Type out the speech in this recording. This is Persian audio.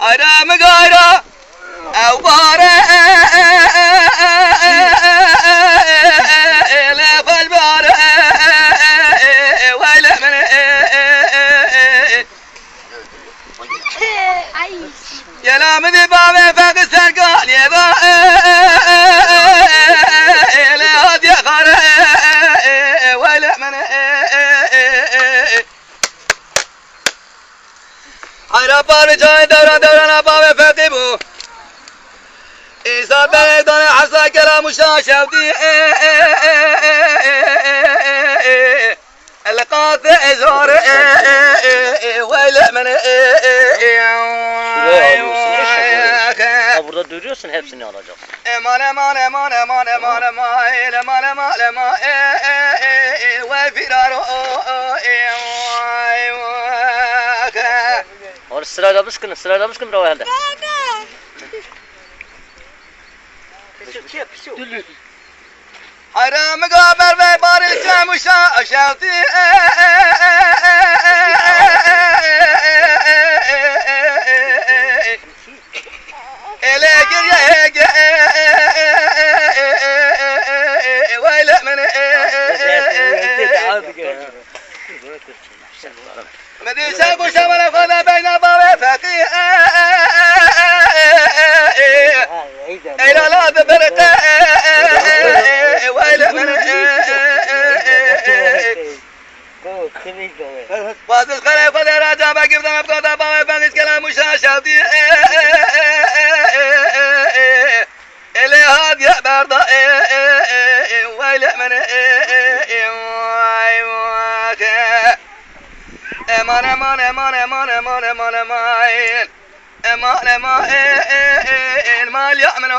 أنا مقارا أو بارا لا فالبارا ولا من يا لا من بابا فاق السرقان يا با لا هاد يا خارا ولا من أنا بار جاي دوران بابا فاقبو إذا بيدنا حصل كلام شاشودي القاط إزور ولا من Burada duyuyorsun hepsini alacağım. Orası sırayla bıskın bravo halde. حرام قابر في بار الجام وشاوتي ولا من مدي سابو شمال فلا بين بابا فقي إلى لا ذبرق ولا من واسس خلي فلا راجع بقي بدنا بقى بابا بقيس كلام مشاشاتي إلى هاد يا برضا ولا من امان امان امان امان امان امان امان امان المال يأمن